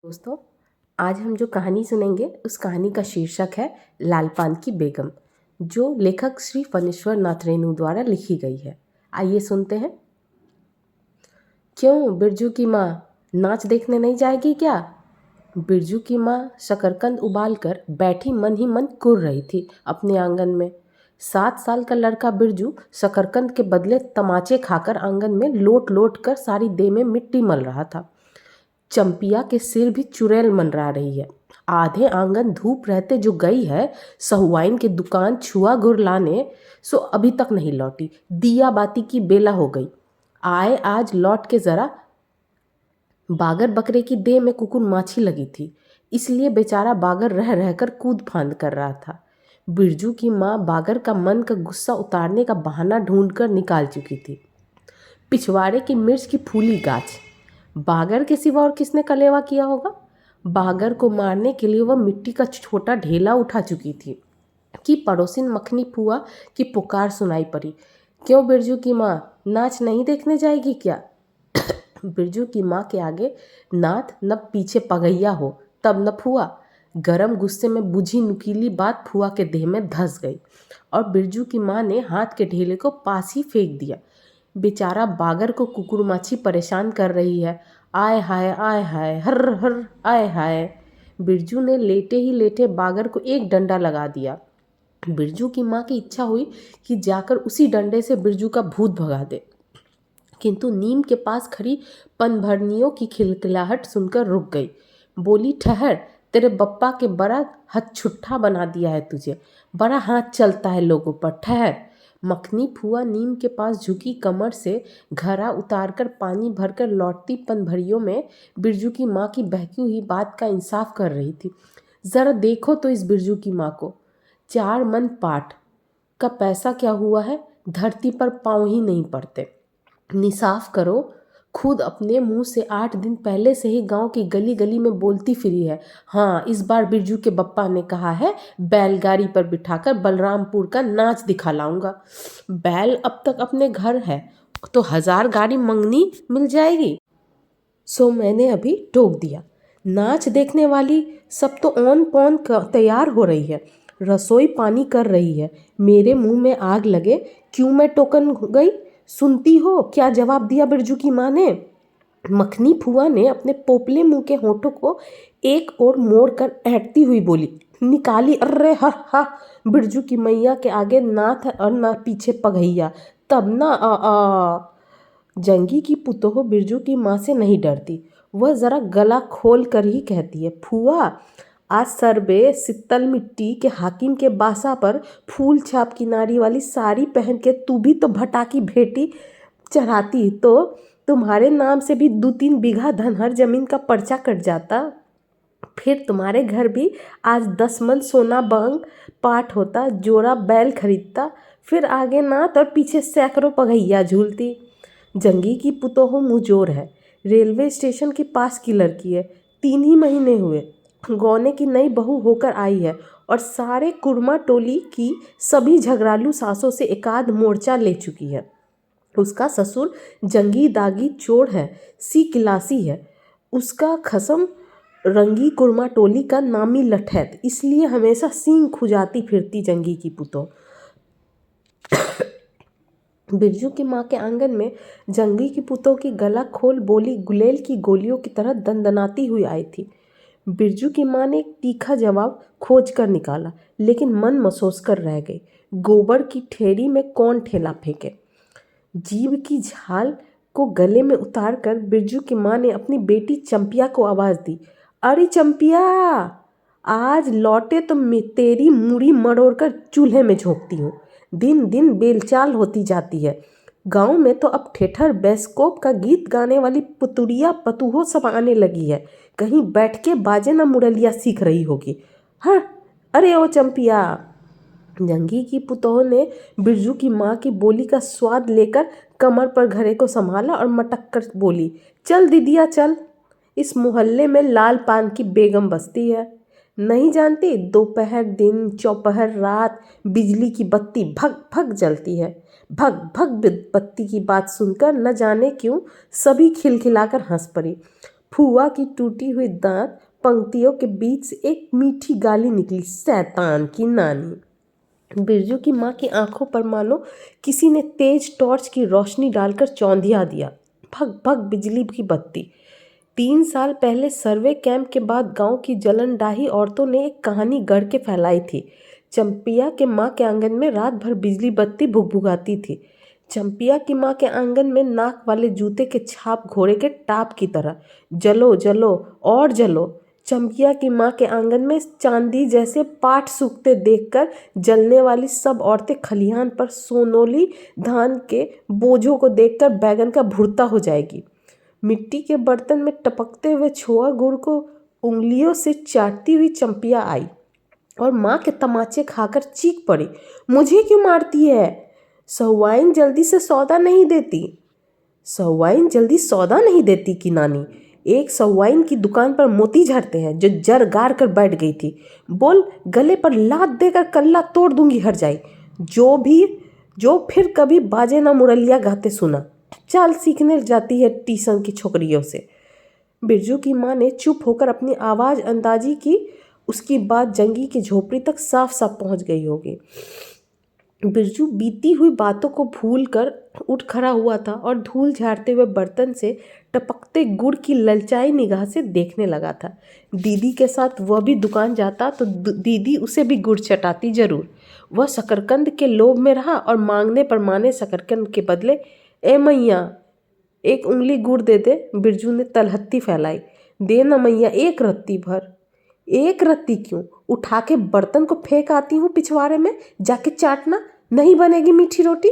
दोस्तों, आज हम जो कहानी सुनेंगे उस कहानी का शीर्षक है लाल पान की बेगम, जो लेखक श्री फणीश्वर नाथ रेणु द्वारा लिखी गई है। आइए सुनते हैं। क्यों बिरजू की माँ नाच देखने नहीं जाएगी क्या? बिरजू की माँ शकरकंद उबाल कर बैठी मन ही मन कुर रही थी अपने आंगन में। 7 साल का लड़का बिरजू शकरकंद के बदले तमाचे खाकर आंगन में लोट लोट कर सारी देह में मिट्टी मल रहा था। चंपिया के सिर भी चुड़ैल मनरा रही है। आधे आंगन धूप रहते जो गई है सहुआइन के दुकान छुआ गुड़ लाने, सो अभी तक नहीं लौटी। दिया बाती की बेला हो गई। आए आज लौट के जरा। बागर बकरे की देह में कुकुर माछी लगी थी, इसलिए बेचारा बागर रह रहकर कूद फांद कर रहा था। बिरजू की माँ बागर का मन का गुस्सा उतारने का बहाना ढूंढकर निकाल चुकी थी। पिछवाड़े की मिर्च की फूली गाछ, बागर के सिवा और किसने कलेवा किया होगा? बागर को मारने के लिए वह मिट्टी का छोटा ढेला उठा चुकी थी कि पड़ोसिन मखनी फुआ की पुकार सुनाई पड़ी। क्यों बिरजू की माँ नाच नहीं देखने जाएगी क्या? बिरजू की माँ के आगे नाथ न पीछे पगैया हो तब न फुआ। गरम गुस्से में बुझी नुकीली बात फुआ के देह में धंस गई और बिरजू की माँ ने हाथ के ढेले को पास ही फेंक दिया। बेचारा बागर को कुकुरमाची परेशान कर रही है। आय हाय हर हर आय हाय। बिरजू ने लेटे ही लेटे बागर को एक डंडा लगा दिया। बिरजू की माँ की इच्छा हुई कि जाकर उसी डंडे से बिरजू का भूत भगा दे, किंतु नीम के पास खड़ी पनभरनियों की खिलखिलाहट सुनकर रुक गई। बोली, ठहर, तेरे बप्पा के बड़ा हथछुट्ठा बना दिया है तुझे, बड़ा हाथ चलता है लोगों पर, ठहर। मखनी फुआ नीम के पास झुकी कमर से घड़ा उतारकर पानी भरकर लौटती पनभरियों में बिरजू की माँ की बहकी हुई बात का इंसाफ कर रही थी। ज़रा देखो तो इस बिरजू की माँ को। 4 मन पाट का पैसा क्या हुआ है, धरती पर पाँव ही नहीं पड़ते। निसाफ करो, खुद अपने मुंह से 8 दिन पहले से ही गांव की गली गली में बोलती फिरी है। हाँ, इस बार बिरजू के बप्पा ने कहा है बैलगाड़ी पर बिठाकर बलरामपुर का नाच दिखा लाऊंगा। बैल अब तक अपने घर है तो 1000 गाड़ी मंगनी मिल जाएगी। सो मैंने अभी टोक दिया। नाच देखने वाली सब तो ऑन पॉन तैयार हो रही है, रसोई पानी कर रही है। मेरे मुंह में आग लगे, क्यों मैं टोकन गई? सुनती हो क्या जवाब दिया बिरजू की माँ ने? मखनी फुआ ने अपने पोपले मुंह के होठों को एक ओर मोड़ कर ऐंठती हुई बोली, निकाली, अर्रे हा हा। बिरजू की मैया के आगे नाथ और ना पीछे पगैया, तब ना आ। जंगी की पुतोह बिरजू की माँ से नहीं डरती। वह जरा गला खोल कर ही कहती है, फुआ, आज सरबे सित्तल मिट्टी के हाकिम के बासा पर फूल छाप किनारी वाली साड़ी पहन के तू भी तो भटाकी भेटी चढ़ाती तो तुम्हारे नाम से भी 2-3 बीघा धनहर जमीन का पर्चा कट जाता। फिर तुम्हारे घर भी आज 10 मन सोना बंग पाठ होता, जोड़ा बैल खरीदता, फिर आगे नाथ और पीछे सैकड़ों पगैया झूलती। जंगी की पुतोह मुंहजोर है, रेलवे स्टेशन के पास की लड़की है, 3 ही महीने हुए गौने की नई बहू होकर आई है और सारे कुर्मा टोली की सभी झगड़ालू सासों से एकाध मोर्चा ले चुकी है। उसका ससुर जंगी दागी चोर है, सी किलासी है। उसका खसम रंगी कुर्मा टोली का नामी लठैत, इसलिए हमेशा सींग खुजाती फिरती जंगी की पुतोह। बिरजू की माँ के आंगन में जंगी की पुतोह की गला खोल बोली गुलेल की गोलियों की तरह दंदनाती हुई आई थी। बिरजू की माँ ने एक तीखा जवाब खोज कर निकाला, लेकिन मन मसोस कर रह गई। गोबर की ठेरी में कौन ठेला फेंके? जीभ की झाल को गले में उतार कर बिरजू की माँ ने अपनी बेटी चंपिया को आवाज़ दी, अरे चंपिया, आज लौटे तो मैं तेरी मुड़ी मरोड़ कर चूल्हे में झोंकती हूँ। दिन दिन बेलचाल होती जाती है। गांव में तो अब ठेठर बैस्कोप का गीत गाने वाली पुतुड़िया पतूहो सब आने लगी है, कहीं बैठ के बाजे ना मुरलिया सीख रही होगी। हाँ, अरे ओ चंपिया। जंगी की पुतोह ने बिरजू की माँ की बोली का स्वाद लेकर कमर पर घड़े को संभाला और मटक कर बोली, चल दीदिया चल, इस मोहल्ले में लाल पान की बेगम बसती है, नहीं जानती? दोपहर दिन चौपहर रात बिजली की बत्ती भग भग जलती है। भग भग बत्ती की बात सुनकर न जाने क्यों सभी खिलखिलाकर हंस पड़ी। फुआ की टूटी हुई दांत पंक्तियों के बीच से एक मीठी गाली निकली, शैतान की नानी। बिरजू की माँ की आंखों पर मानो किसी ने तेज टॉर्च की रोशनी डालकर चौंधिया दिया। भग भग बिजली की बत्ती। 3 साल पहले सर्वे कैंप के बाद गांव की जलनडाही औरतों ने एक कहानी गढ़ के फैलाई थी। चंपिया के माँ के आंगन में रात भर बिजली बत्ती भुगभुगाती थी। चंपिया की माँ के आंगन में नाक वाले जूते के छाप घोड़े के टाप की तरह, जलो जलो और जलो। चंपिया की माँ के आंगन में चांदी जैसे पाट सूखते देखकर जलने वाली सब औरतें खलिहान पर सोनोली धान के बोझों को देखकर बैगन का भुर्ता हो जाएगी। मिट्टी के बर्तन में टपकते हुए छोआ गुड़ को उंगलियों से चाटती हुई चंपिया आई और माँ के तमाचे खाकर चीख पड़ी, मुझे क्यों मारती है? सहुआइन जल्दी से सौदा नहीं देती। सहुआइन जल्दी सौदा नहीं देती कि नानी, एक सहुआइन की दुकान पर मोती झरते हैं जो जर गार कर बैठ गई थी। बोल, गले पर लात देकर कल्ला तोड़ दूंगी हर जाई। जो फिर कभी बाजे ना मुरलिया गाते सुना। चाल सीखने जाती है टीसन की छोकरियों से। बिरजू की माँ ने चुप होकर अपनी आवाज़ अंदाजी की। उसकी बात जंगी की झोपड़ी तक साफ साफ पहुंच गई होगी। बिरजू बीती हुई बातों को भूल कर उठ खड़ा हुआ था और धूल झाड़ते हुए बर्तन से टपकते गुड़ की ललचाई निगाह से देखने लगा था। दीदी के साथ वह भी दुकान जाता तो दीदी उसे भी गुड़ चटाती जरूर। वह शकरकंद के लोभ में रहा और मांगने पर माने शकरकंद के बदले, ए मैया एक उंगली गुड़ दे दे। बिरजू ने तलहत्ती फैलाई। दे ना मैया, एक रत्ती भर। एक रत्ती क्यों? उठा के बर्तन को फेंक आती हूँ पिछवाड़े में, जाके चाटना। नहीं बनेगी मीठी रोटी?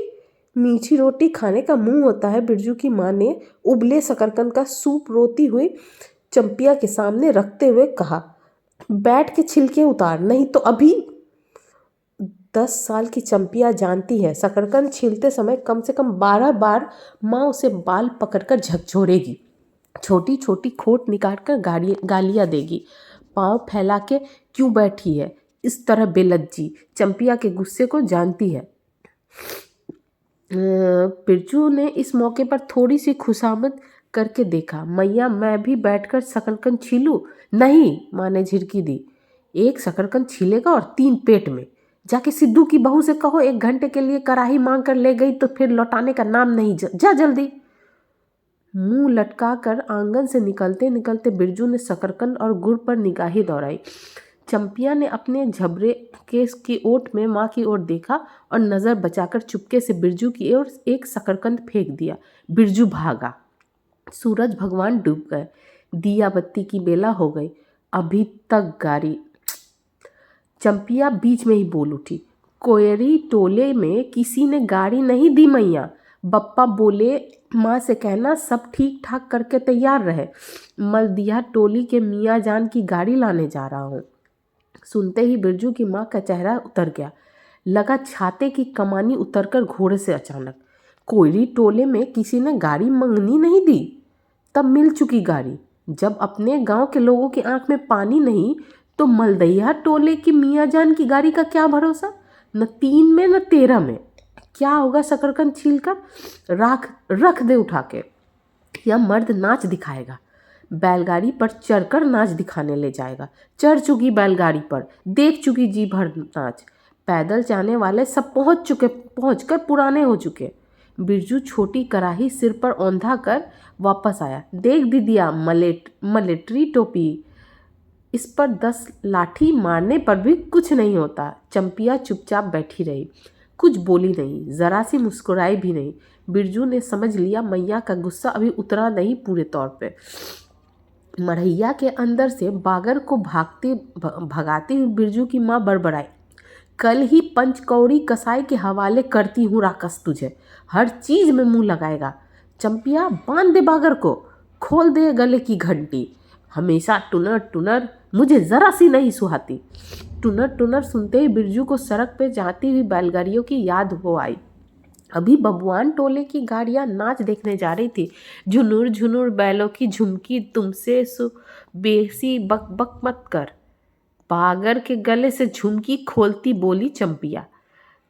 मीठी रोटी खाने का मुंह होता है। बिरजू की माँ ने उबले शकरकंद का सूप रोती हुई चंपिया के सामने रखते हुए कहा, बैठ के छिलके उतार, नहीं तो अभी। 10 साल की चंपिया जानती है शकरकंद छीलते समय कम से कम 12 बार माँ उसे बाल पकड़कर झकझोरेगी, छोटी छोटी खोट निकाल कर गालियाँ देगी। पाँव फैला के क्यों बैठी है इस तरह बेलज्जी? चंपिया के गुस्से को जानती है। बिरजू ने इस मौके पर थोड़ी सी खुशामद करके देखा। मैया, मैं भी बैठकर शकरकंद छीलूं? नहीं, माँ ने झिड़की दी। एक शकरकंद छीलेगा और 3 पेट में। जाके सिद्धू की बहू से कहो 1 घंटे के लिए कराही मांग कर ले गई तो फिर लौटाने का नाम नहीं। जा जल्दी। मुंह लटका कर आंगन से निकलते निकलते बिरजू ने शकरकंद और गुड़ पर निगाहें दौड़ाई। चंपिया ने अपने झबरे केस की ओट में माँ की ओर देखा और नज़र बचाकर चुपके से बिरजू की ओर एक शकरकंद फेंक दिया। बिरजू भागा। सूरज भगवान डूब गए। दिया बत्ती की बेला हो गई। अभी तक गाड़ी। चंपिया बीच में ही बोल उठी, कोयरी टोले में किसी ने गाड़ी नहीं दी मैया। बप्पा बोले माँ से कहना सब ठीक ठाक करके तैयार रहे। मलदिया टोली के मियाँ जान की गाड़ी लाने जा रहा हूँ। सुनते ही बिरजू की माँ का चेहरा उतर गया। लगा छाते की कमानी उतरकर घोड़े से अचानक। कोयरी टोले में किसी ने गाड़ी मंगनी नहीं दी? तब मिल चुकी गाड़ी। जब अपने गांव के लोगों की आंख में पानी नहीं तो मलदैया टोले की मियाँ जान की गाड़ी का क्या भरोसा? न 3 में न 13 में। क्या होगा शकरकंद छील कर रख दे उठा के। यह मर्द नाच दिखाएगा। बैलगाड़ी पर चढ़कर नाच दिखाने ले जाएगा। चढ़ चुकी बैलगाड़ी पर, देख चुकी जी भर नाच। पैदल जाने वाले सब पहुंचकर पुराने हो चुके। बिरजू छोटी कराही सिर पर औंधा कर वापस आया। देख दीदिया, मलेट्री टोपी, इस पर 10 लाठी मारने पर भी कुछ नहीं होता। चंपिया चुपचाप बैठी रही, कुछ बोली नहीं, जरा सी मुस्कुराई भी नहीं। बिरजू ने समझ लिया मैया का गुस्सा अभी उतरा नहीं पूरे तौर पे। मढ़ैया के अंदर से बागर को भगाती हुई बिरजू की माँ बड़बड़ाई, कल ही पंचकौड़ी कसाई के हवाले करती हूँ राकस तुझे, हर चीज में मुंह लगाएगा। चंपिया, बांध दे बागर को, खोल दे गले की घंटी। हमेशा टुनर टुनर, मुझे जरा सी नहीं सुहाती। टुनर टुनर सुनते ही बिरजू को सड़क पे जाती हुई बैलगाड़ियों की याद हो आई। अभी बबुआन टोले की गाड़ियां नाच देखने जा रही थी। झुनुर झुनुर बैलों की झुमकी, तुमसे बेसी बक बक मत कर। बागर के गले से झुमकी खोलती बोली चंपिया।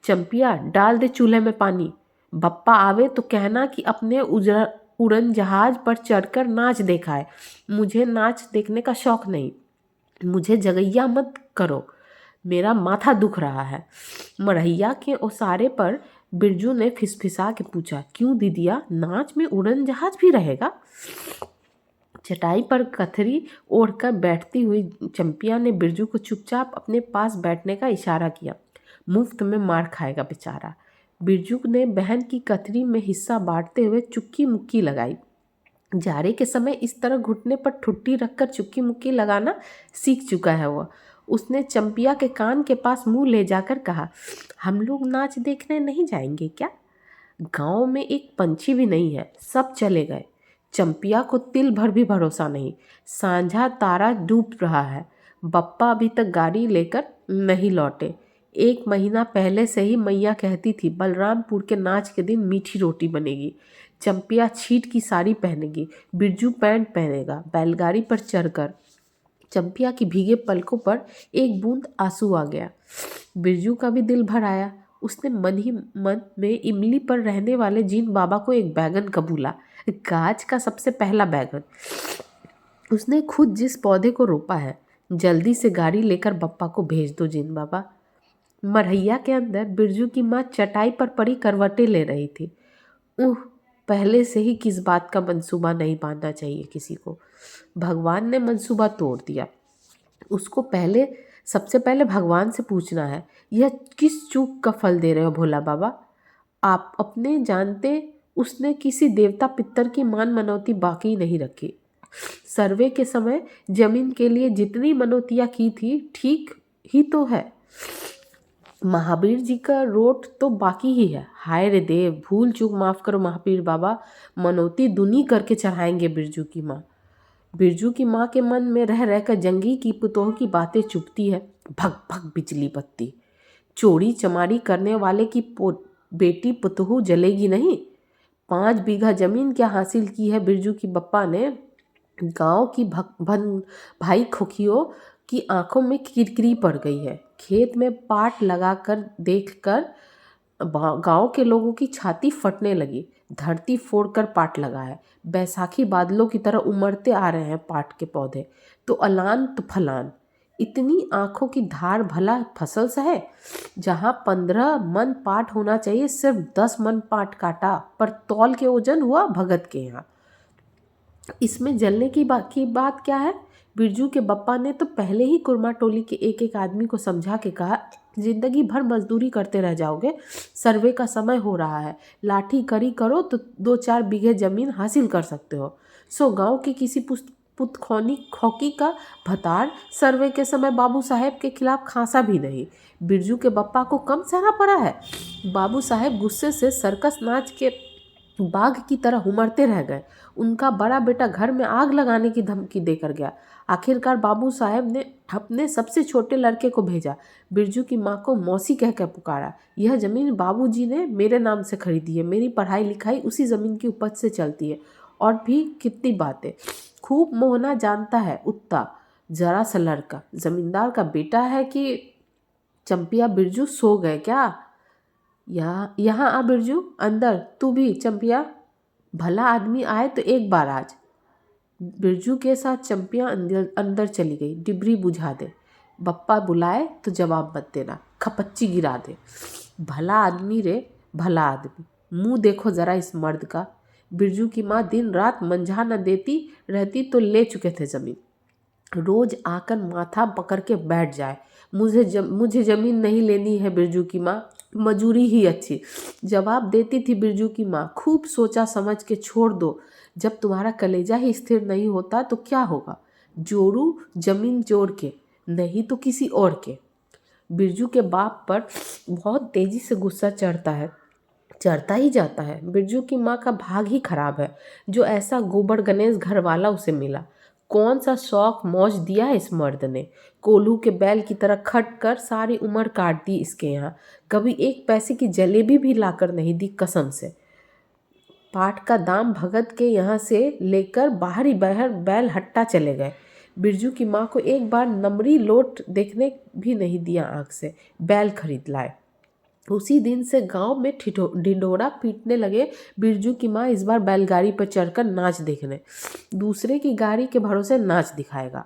चंपिया, डाल दे चूल्हे में पानी। बप्पा आवे तो कहना कि अपने उड़न जहाज पर चढ़कर नाच देखा है। मुझे नाच देखने का शौक नहीं, मुझे जगैया मत करो, मेरा माथा दुख रहा है। मरैया के ओसारे पर बिरजू ने फिसफिसा के पूछा, क्यों दीदिया, नाच में उड़न जहाज भी रहेगा? चटाई पर कथरी ओढ़कर बैठती हुई चंपिया ने बिरजू को चुपचाप अपने पास बैठने का इशारा किया। मुफ्त में मार खाएगा बेचारा। बिरजू ने बहन की कथरी में हिस्सा बांटते हुए चुक्की मुक्की लगाई। जाड़े के समय इस तरह घुटने पर ठुट्टी रखकर चुक्की मुक्की लगाना सीख चुका है वह। उसने चंपिया के कान के पास मुंह ले जाकर कहा, हम लोग नाच देखने नहीं जाएंगे क्या? गांव में एक पंछी भी नहीं है, सब चले गए। चंपिया को तिल भर भी भरोसा नहीं। सांझा तारा डूब रहा है। बप्पा अभी तक गाड़ी लेकर नहीं लौटे। 1 महीना पहले से ही मैया कहती थी बलरामपुर के नाच के दिन मीठी रोटी बनेगी। चंपिया छीट की साड़ी पहनेगी, बिरजू पैंट पहनेगा। बैलगाड़ी पर चढ़कर चंपिया की भीगे पलकों पर एक बूंद आंसू आ गया। बिरजू का भी दिल भर आया। उसने मन ही मन में इमली पर रहने वाले जीन बाबा को एक बैगन कबूला, गाज का सबसे पहला बैगन। उसने खुद जिस पौधे को रोपा है, जल्दी से गाड़ी लेकर बप्पा को भेज दो जीन बाबा। मरैया के अंदर बिरजू की माँ चटाई पर पड़ी करवटें ले रही थी। पहले से ही किस बात का मंसूबा नहीं बांधना चाहिए किसी को। भगवान ने मंसूबा तोड़ दिया। उसको सबसे पहले भगवान से पूछना है, यह किस चूक का फल दे रहे हो भोला बाबा? आप अपने जानते उसने किसी देवता पितर की मान मनौती बाकी नहीं रखी। सर्वे के समय जमीन के लिए जितनी मनौतियाँ की थी ठीक ही तो है। महावीर जी का रोट तो बाकी ही है। हाय रे देव, भूल चूक माफ़ करो महावीर बाबा, मनौती दुनी करके चढ़ाएंगे बिरजू की माँ। बिरजू की माँ के मन में रह रहकर जंगी की पुतोह की बातें चुभती है। भग भग बिजली बत्ती। चोरी चमारी करने वाले की बेटी पुतोह जलेगी नहीं। 5 बीघा जमीन क्या हासिल की है बिरजू की बप्पा ने। गांव की भाई खोखियों की आंखों में किरकिरी पड़ गई है। खेत में पाट लगाकर देखकर गांव के लोगों की छाती फटने लगी। धरती फोड़कर पाट लगा है। बैसाखी बादलों की तरह उमड़ते आ रहे हैं पाट के पौधे, तो अलान तो फलान। इतनी आंखों की धार भला फसल सहे। जहाँ 15 मन पाट होना चाहिए, सिर्फ 10 मन पाट काटा, पर तौल के ओजन हुआ भगत के यहाँ। इसमें जलने की बात क्या है? बिरजू के बप्पा ने तो पहले ही कुरमा टोली के एक एक आदमी को समझा के कहा, जिंदगी भर मजदूरी करते रह जाओगे, सर्वे का समय हो रहा है, लाठी करी करो तो 2-4 बीघे जमीन हासिल कर सकते हो। सो गांव के किसी पुतखौनी खौकी का भतार सर्वे के समय बाबू साहेब के खिलाफ खांसा भी नहीं। बिरजू के बप्पा को कम सहना पड़ा है। बाबू साहेब गुस्से से सर्कस नाच के बाघ की तरह उमड़ते रह गए। उनका बड़ा बेटा घर में आग लगाने की धमकी देकर गया। आखिरकार बाबू साहेब ने अपने सबसे छोटे लड़के को भेजा। बिरजू की माँ को मौसी कहकर पुकारा। यह ज़मीन बाबूजी ने मेरे नाम से खरीदी है, मेरी पढ़ाई लिखाई उसी ज़मीन की उपज से चलती है। और भी कितनी बातें। खूब मोहना जानता है उत्ता, जरा सा लड़का, जमींदार का बेटा है कि। चंपिया, बिरजू सो गए क्या? यहाँ आ बिरजू, अंदर। तू भी चंपिया, भला आदमी आए तो एक बार आज। बिरजू के साथ चंपिया अंदर चली गई। डिबरी बुझा दे, बप्पा बुलाए तो जवाब मत देना, खपच्ची गिरा दे। भला आदमी रे, भला आदमी, मुंह देखो जरा इस मर्द का। बिरजू की माँ दिन रात मंझा न देती रहती तो ले चुके थे जमीन। रोज आकर माथा पकड़ के बैठ जाए, मुझे जमीन नहीं लेनी है बिरजू की माँ, मजूरी ही अच्छी। जवाब देती थी बिरजू की माँ, खूब सोचा समझ के छोड़ दो। जब तुम्हारा कलेजा ही स्थिर नहीं होता तो क्या होगा? जोड़ू जमीन जोड़ के, नहीं तो किसी और के। बिरजू के बाप पर बहुत तेजी से गुस्सा चढ़ता ही जाता है। बिरजू की माँ का भाग ही खराब है जो ऐसा गोबर गणेश घर वाला उसे मिला। कौन सा शौक मौज दिया है इस मर्द ने। कोल्हू के बैल की तरह खट कर सारी उम्र काट दी इसके यहाँ। कभी 1 पैसे की जलेबी भी लाकर नहीं दी कसम से। पाट का दाम भगत के यहाँ से लेकर बाहरी बहर बैल हट्टा चले गए। बिरजू की माँ को एक बार नमरी लोट देखने भी नहीं दिया आँख से। बैल खरीद लाए। उसी दिन से गांव में ढिंढोरा पीटने लगे, बिरजू की माँ इस बार बैलगाड़ी पर चढ़कर नाच देखने, दूसरे की गाड़ी के भरोसे नाच दिखाएगा।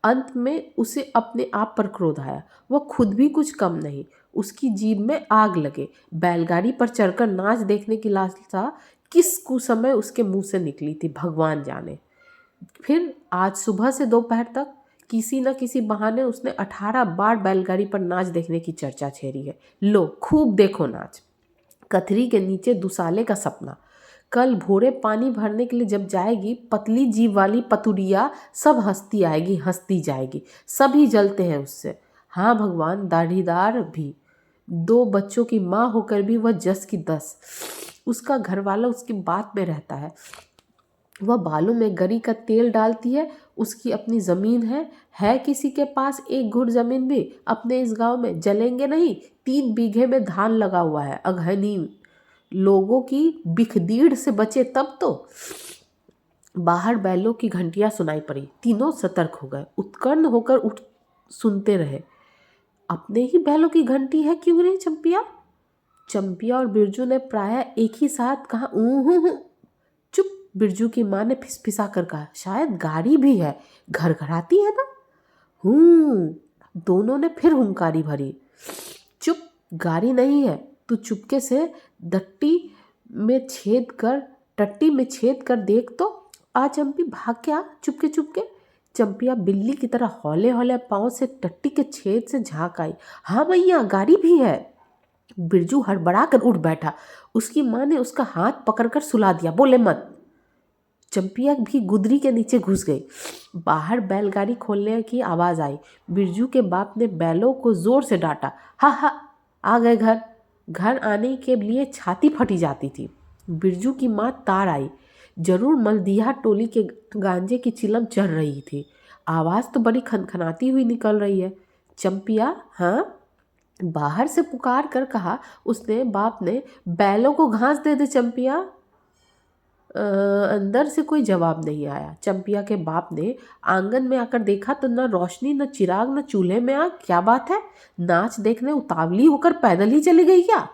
अंत में उसे अपने आप पर क्रोध आया। वह खुद भी कुछ कम नहीं, उसकी जीभ में आग लगे। बैलगाड़ी पर चढ़कर नाच देखने की लालसा किस कुसमय उसके मुंह से निकली थी, भगवान जाने। फिर आज सुबह से दोपहर तक किसी न किसी बहाने उसने 18 बार बैलगाड़ी पर नाच देखने की चर्चा छेड़ी है। लो खूब देखो नाच। कथरी के नीचे दुसाले का सपना। कल भोरे पानी भरने के लिए जब जाएगी, पतली जीभ वाली पतुरिया सब हंसती आएगी, हंसती जाएगी। सभी जलते हैं उससे। हाँ भगवान, दाढ़ीदार भी। 2 बच्चों की माँ होकर भी वह जस की तस। उसका घरवाला उसकी बात में रहता है। वह बालों में गरी का तेल डालती है। उसकी अपनी ज़मीन है किसी के पास 1 घुट ज़मीन भी अपने इस गांव में? जलेंगे नहीं। 3 बीघे में धान लगा हुआ है। अघनी लोगों की बिखदीड़ से बचे तब तो। बाहर बैलों की घंटियां सुनाई पड़ी। तीनों सतर्क हो गए, उत्कर्ण होकर उठ सुनते रहे। अपने ही बैलों की घंटी है क्यों रे चंपिया? चंपिया और बिरजू ने प्रायः एक ही साथ कहा, ऊँ। चुप। बिरजू की माँ ने फिसफिसा कर कहा, शायद गाड़ी भी है, घर घराती है ना। दोनों ने फिर हुंकारी भरी। चुप, गाड़ी नहीं है। तू चुपके से टट्टी में छेद कर देख तो। आ चंपी, भाग क्या चुपके चुपके। चंपिया बिल्ली की तरह हौले हौले पाँव से टट्टी के छेद से झांक आई। हाँ भैया, गाड़ी भी है। बिरजू हड़बड़ा कर उठ बैठा। उसकी माँ ने उसका हाथ पकड़कर सुला दिया, बोले मत। चंपिया भी गुदरी के नीचे घुस गई। बाहर बैलगाड़ी खोलने की आवाज़ आई। बिरजू के बाप ने बैलों को जोर से डांटा। हा हा, आ गए घर। घर आने के लिए छाती फटी जाती थी। बिरजू की माँ तार आई। जरूर मलदिया टोली के गांजे की चिलम चढ़ रही थी। आवाज़ तो बड़ी खनखनाती हुई निकल रही है। चंपिया, हाँ? बाहर से पुकार कर कहा उसने बाप ने। बैलों को घास दे दे चंपिया। अंदर से कोई जवाब नहीं आया। चंपिया के बाप ने आंगन में आकर देखा तो न रोशनी, न चिराग, न चूल्हे में आग। क्या बात है, नाच देखने उतावली होकर पैदल ही चली गई क्या?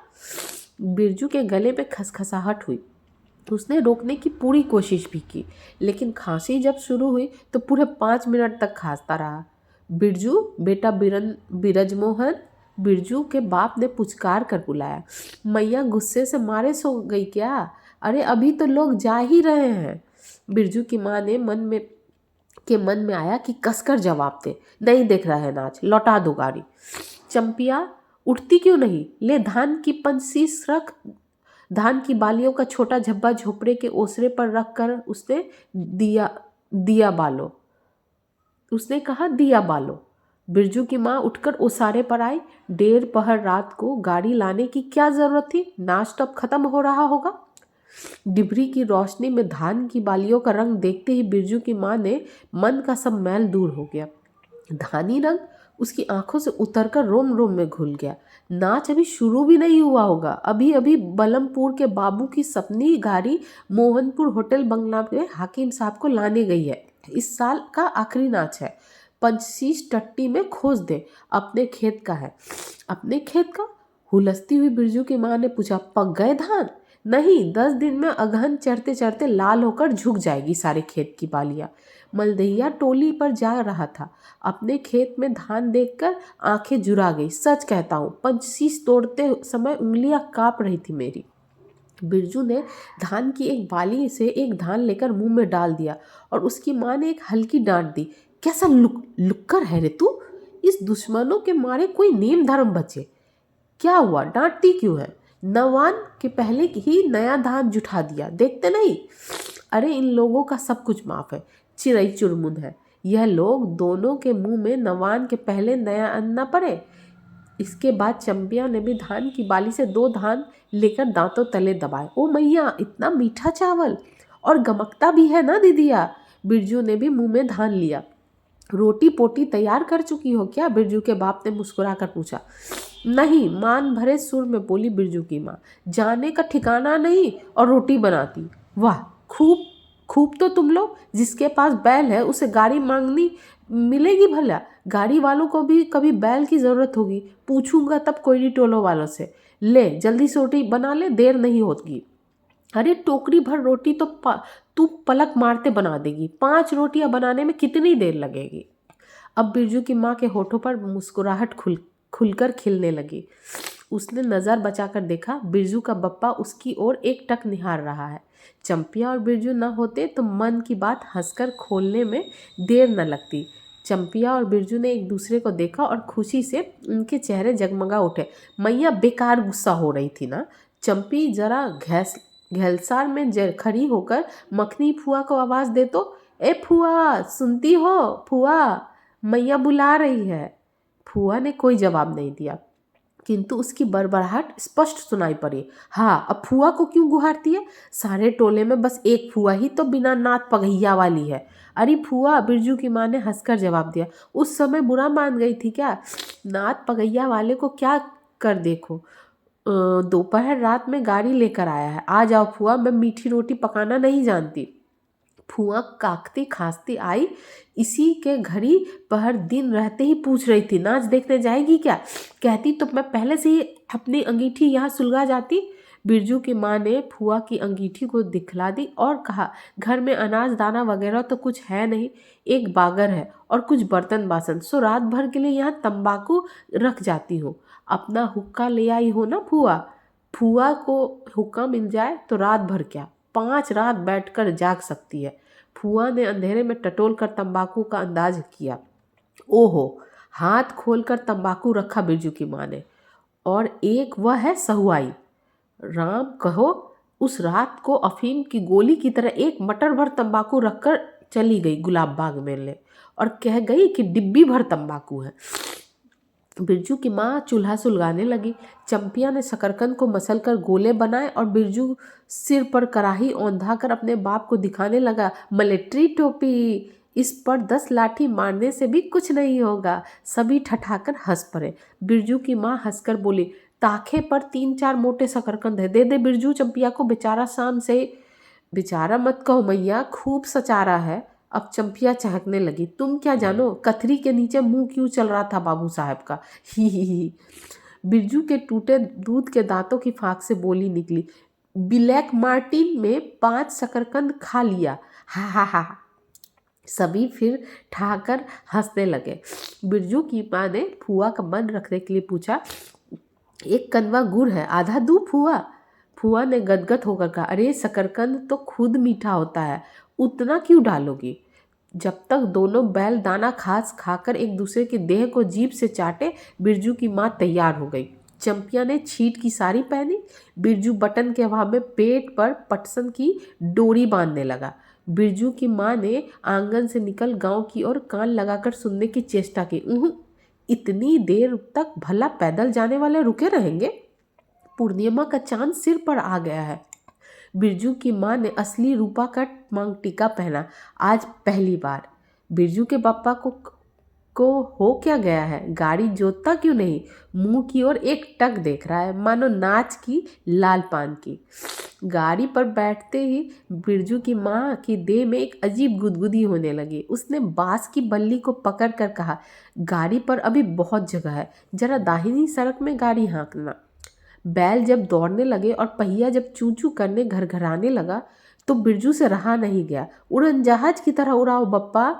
बिरजू के गले में खसखसाहट हुई। उसने रोकने की पूरी कोशिश भी की, लेकिन खांसी जब शुरू हुई तो पूरे 5 मिनट तक खांसता रहा। बिरजू बेटा, बिरजमोहन। बिरजू के बाप ने पुचकार कर बुलाया। मैया गुस्से से मारे सो गई क्या? अरे अभी तो लोग जा ही रहे हैं। बिरजू की माँ ने मन में आया कि कसकर जवाब दे। नहीं देख रहा है नाच, लौटा दो गाड़ी। चंपिया, उठती क्यों नहीं? ले धान की पंसीस रख। धान की बालियों का छोटा झब्बा झोपड़े के ओसरे पर रख कर उसने दिया बालो। उसने कहा, दिया बालो। बिरजू की माँ उठकर ओसारे पर आई। 1:30 पहर रात को गाड़ी लाने की क्या जरूरत थी? नाच तो अब खत्म हो रहा होगा। डिबरी की रोशनी में धान की बालियों का रंग देखते ही बिरजू की माँ ने मन का सब मैल दूर हो गया। धानी रंग उसकी आंखों से उतरकर रोम रोम में घुल गया। नाच अभी शुरू भी नहीं हुआ होगा। अभी अभी बलमपुर के बाबू की सपनी गाड़ी मोहनपुर होटल बंगला में हाकिम साहब को लाने गई है। इस साल का आखिरी नाच है। पंचशीश टट्टी में खोज दे। अपने खेत का है। अपने खेत का? हुलसती हुई बिरजू की माँ ने पूछा, पक गए धान? नहीं, 10 दिन में अगहन चढ़ते चढ़ते लाल होकर झुक जाएगी सारे खेत की बालियाँ। मलदहिया टोली पर जा रहा था। अपने खेत में धान देखकर आंखें जुरा गई। सच कहता हूँ, पंचशीश तोड़ते समय उंगलियां कांप रही थी मेरी। बिरजू ने धान की एक बाली से एक धान लेकर मुंह में डाल दिया और उसकी माँ ने एक हल्की डांट दी। कैसा लुक्कर है रे तू? इस दुश्मनों के मारे कोई नेम धर्म बचे। क्या हुआ, डांटती क्यों है? नवान के पहले ही नया धान जुठा दिया, देखते नहीं? अरे इन लोगों का सब कुछ माफ है। चिरई चुरमुन है यह लोग। दोनों के मुंह में नवान के पहले नया अन्न न पड़े। इसके बाद चंपिया ने भी धान की बाली से 2 धान लेकर दांतों तले दबाए। ओ मैया, इतना मीठा चावल! और गमकता भी है ना दीदिया। बिरजू ने भी मुंह में धान लिया। रोटी पोटी तैयार कर चुकी हो क्या? बिरजू के बाप ने मुस्कुरा कर पूछा। नहीं, मान भरे सुर में बोली बिरजू की माँ। जाने का ठिकाना नहीं और रोटी बनाती। वाह, खूब खूब तो तुम लोग, जिसके पास बैल है उसे गाड़ी मांगनी मिलेगी भला। गाड़ी वालों को भी कभी बैल की ज़रूरत होगी, पूछूंगा तब कोयली टोलो वालों से। ले जल्दी से रोटी बना ले, देर नहीं होगी। अरे टोकरी भर रोटी तो तू पलक मारते बना देगी, 5 रोटियां बनाने में कितनी देर लगेगी। अब बिरजू की माँ के होठों पर मुस्कुराहट खुलकर खिलने लगी। उसने नज़र बचाकर देखा, बिरजू का बप्पा उसकी ओर एक टक निहार रहा है। चंपिया और बिरजू न होते तो मन की बात हंसकर खोलने में देर न लगती। चंपिया और बिरजू ने एक दूसरे को देखा और खुशी से उनके चेहरे जगमगा उठे। मैया बेकार गुस्सा हो रही थी ना। चंपी जरा घैलसार में खड़ी होकर मखनी फुआ को आवाज़ दे तो, ए फुआ सुनती हो, फुआ मैया बुला रही है। फुआ ने कोई जवाब नहीं दिया, किंतु उसकी बड़बड़ाहट स्पष्ट सुनाई पड़ी। हाँ, अब फुआ को क्यों गुहारती है? सारे टोले में बस एक फुआ ही तो बिना नात पगहिया वाली है। अरे फुआ, बिरजू की माँ ने हंसकर जवाब दिया। उस समय बुरा मान गई थी क्या? नात पगहिया वाले को क्या कर देखो, दोपहर रात में गाड़ी लेकर आया है। आ जाओ फुआ, मैं मीठी रोटी पकाना नहीं जानती। फुआ काकती खांसती आई। इसी के घड़ी पहर दिन रहते ही पूछ रही थी, नाच देखने जाएगी क्या? कहती तो मैं पहले से ही अपनी अंगीठी यहाँ सुलगा जाती। बिरजू की माँ ने फुआ की अंगीठी को दिखला दी और कहा, घर में अनाज दाना वगैरह तो कुछ है नहीं, एक बागर है और कुछ बर्तन बासन, सो रात भर के लिए यहाँ तंबाकू रख जाती हूँ। अपना हुक्का ले आई हो ना फुआ? फुआ को हुक्का मिल जाए तो रात भर क्या, 5 रात बैठकर जाग सकती है। फुआ ने अंधेरे में टटोल कर तंबाकू का अंदाज किया। ओहो, हाथ खोलकर तंबाकू रखा बिरजू की माँ ने। और एक वह है सहुआई, राम कहो, उस रात को अफीम की गोली की तरह एक मटर भर तंबाकू रखकर चली गई गुलाब बाग में ले, और कह गई कि डिब्बी भर तंबाकू है। बिरजू की माँ चूल्हा सुलगाने लगी। चंपिया ने शकरकंद को मसलकर गोले बनाए और बिरजू सिर पर कढ़ाई औंधा कर अपने बाप को दिखाने लगा। मलेट्री टोपी, इस पर 10 लाठी मारने से भी कुछ नहीं होगा। सभी ठठाकर हंस पड़े। बिरजू की माँ हंसकर बोली, ताखे पर 3-4 मोटे शकरकंद है, दे दे बिरजू चंपिया को, बेचारा शाम से। बेचारा मत कहो मैया, खूब सचारा है। अब चंपिया चहकने लगी। तुम क्या जानो कथरी के नीचे मुंह क्यों चल रहा था बाबू साहब का। ही। बिरजू के टूटे दूध के दांतों की फाक से बोली निकली, ब्लैक मार्टिन में 5 शकरकंद खा लिया। हा हा हा। सभी फिर ठाकर हंसने लगे। बिरजू की माँ ने फुआ का मन रखने के लिए पूछा, एक कनवा गुड़ है, आधा दूं फुआ? फुआ ने गदगद होकर कहा, अरे शकरकंद तो खुद मीठा होता है, उतना क्यों डालोगी? जब तक दोनों बैल दाना घास खाकर एक दूसरे की देह को जीभ से चाटे, बिरजू की माँ तैयार हो गई। चंपिया ने छीट की साड़ी पहनी। बिरजू बटन के अभाव में पेट पर पटसन की डोरी बांधने लगा। बिरजू की माँ ने आंगन से निकल गांव की ओर कान लगाकर सुनने की चेष्टा की। इतनी देर तक भला पैदल जाने वाले रुके रहेंगे? पूर्णिमा का चांद सिर पर आ गया है। बिरजू की माँ ने असली रूपा का मांग टीका पहना, आज पहली बार। बिरजू के पापा को हो क्या गया है? गाड़ी जोतता क्यों नहीं? मुंह की ओर एक टक देख रहा है, मानो नाच की लाल पान की। गाड़ी पर बैठते ही बिरजू की माँ की देह में एक अजीब गुदगुदी होने लगी। उसने बांस की बल्ली को पकड़ कर कहा, गाड़ी पर अभी बहुत जगह है, जरा दाहिनी सड़क में गाड़ी हाँकना। बैल जब दौड़ने लगे और पहिया जब चू चू करने घरघराने लगा तो बिरजू से रहा नहीं गया। उड़न जहाज की तरह उड़ाओ बप्पा।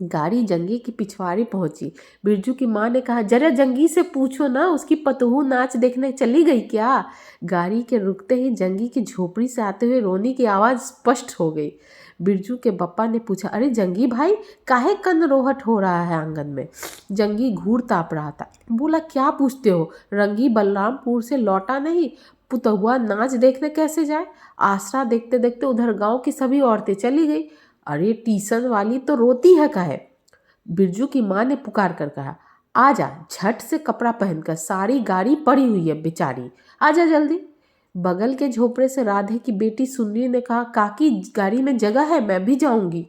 गाड़ी जंगी की पिछवाड़ी पहुंची। बिरजू की माँ ने कहा, जरा जंगी से पूछो ना, उसकी पतोहू नाच देखने चली गई क्या? गाड़ी के रुकते ही जंगी की झोपड़ी से आते हुए रोनी की आवाज़ स्पष्ट हो गई। बिरजू के बप्पा ने पूछा, अरे जंगी भाई, काहे कन रोहट हो रहा है आंगन में? जंगी घूर ताप रहा था। बोला, क्या पूछते हो? रंगी बलरामपुर से लौटा नहीं, पुतहुआ नाच देखने कैसे जाए? आसरा देखते देखते उधर गांव की सभी औरतें चली गई। अरे टीसन वाली तो रोती है काहे? बिरजू की माँ ने पुकार कर कहा, आजा, झट से कपड़ा पहनकर, सारी गाड़ी पड़ी हुई है बेचारी, आजा जल्दी। बगल के झोपड़े से राधे की बेटी सुनरी ने कहा, काकी गाड़ी में जगह है, मैं भी जाऊंगी।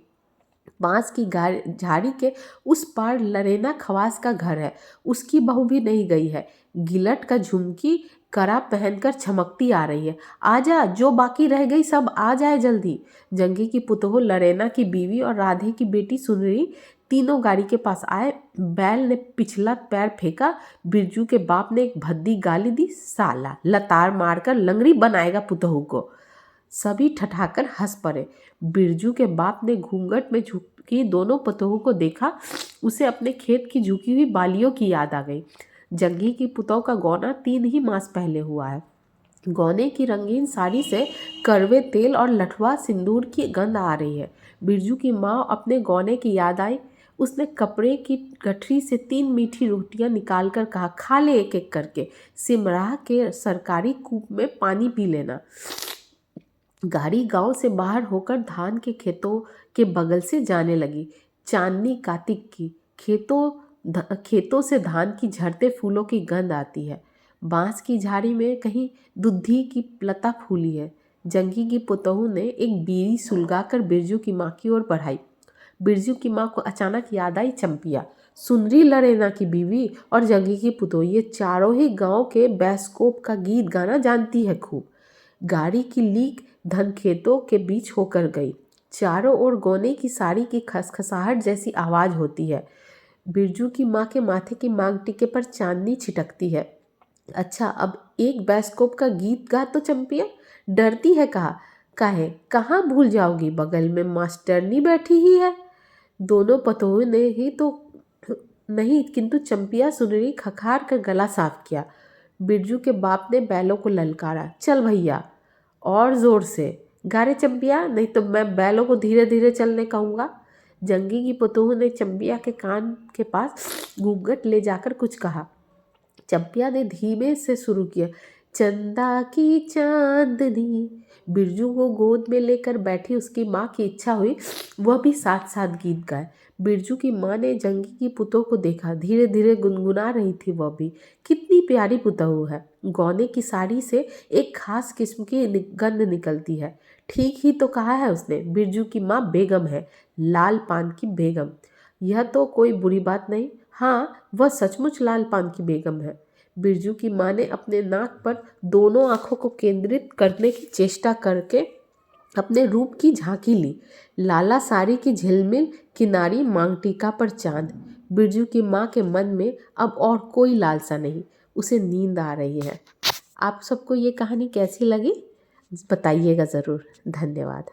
बांस की झाड़ी के उस पार लरेना खवास का घर है, उसकी बहू भी नहीं गई है। गिलट का झुमकी कड़ा पहनकर चमकती आ रही है। आजा, जो बाकी रह गई सब आ जाए जल्दी। जंगी की पुतोह, लरेना की बीवी और राधे की बेटी सुनरी तीनों गाड़ी के पास आए। बैल ने पिछला पैर फेंका। बिरजू के बाप ने एक भद्दी गाली दी, साला लतार मारकर लंगड़ी बनाएगा पुतोह को। सभी ठठाकर हंस पड़े। बिरजू के बाप ने घूंघट में झुकी दोनों पतोहों को देखा। उसे अपने खेत की झुकी हुई बालियों की याद आ गई। जंगी की पुतोह का गौना 3 ही मास पहले हुआ है। गौने की रंगीन साड़ी से कड़वे तेल और लठवा सिंदूर की गंध आ रही है। बिरजू की माँ अपने गौने की याद आई। उसने कपड़े की गठरी से 3 मीठी रोटियां निकालकर कहा, खा ले एक एक करके, सिमराह के सरकारी कूप में पानी पी लेना। गाड़ी गांव से बाहर होकर धान के खेतों के बगल से जाने लगी। चांदनी कार्तिक की खेतों से धान की झड़ते फूलों की गंध आती है। बांस की झाड़ी में कहीं दुधी की लता फूली है। जंगी की पुतोहू ने एक बीड़ी सुलगाकर बिरजू की माँ की ओर बढ़ाई। बिरजू की माँ को अचानक याद आई चंपिया, सुंदरी लरेना की बीवी और जंगी की पुतोह, ये चारों ही गांव के बैस्कोप का गीत गाना जानती है खूब। गाड़ी की लीक धन खेतों के बीच होकर गई। चारों ओर गौने की साड़ी की खसखसाहट जैसी आवाज होती है। बिरजू की माँ के माथे की मांग टिके पर चांदनी छिटकती है। अच्छा, अब एक बैस्कोप का गीत गा तो चंपिया, डरती है काहे, कहाँ भूल जाओगी, बगल में मास्टरनी बैठी ही है। दोनों पतोह ने ही तो नहीं, किंतु चंपिया सुनरी खखार कर गला साफ किया। बिरजू के बाप ने बैलों को ललकारा, चल भैया और जोर से गा रे चंपिया, नहीं तो मैं बैलों को धीरे धीरे चलने कहूँगा। जंगी की पुतोह ने चंपिया के कान के पास घूंघट ले जाकर कुछ कहा। चंपिया ने धीमे से शुरू किया, चंदा की चांदनी। बिरजू को गोद में लेकर बैठी उसकी माँ की इच्छा हुई वह भी साथ साथ गीत गाए। बिरजू की माँ ने जंगी की पुतोह को देखा, धीरे धीरे गुनगुना रही थी वह भी। कितनी प्यारी पुतोह है। गौने की साड़ी से एक खास किस्म की गंध निकलती है। ठीक ही तो कहा है उसने, बिरजू की माँ बेगम है, लाल पान की बेगम। यह तो कोई बुरी बात नहीं। हाँ, वह सचमुच लाल पान की बेगम है। बिरजू की माँ ने अपने नाक पर दोनों आंखों को केंद्रित करने की चेष्टा करके अपने रूप की झांकी ली। लाला साड़ी की झिलमिल किनारी, मांग टीका पर चांद। बिरजू की माँ के मन में अब और कोई लालसा नहीं, उसे नींद आ रही है। आप सबको ये कहानी कैसी लगी बताइएगा ज़रूर। धन्यवाद।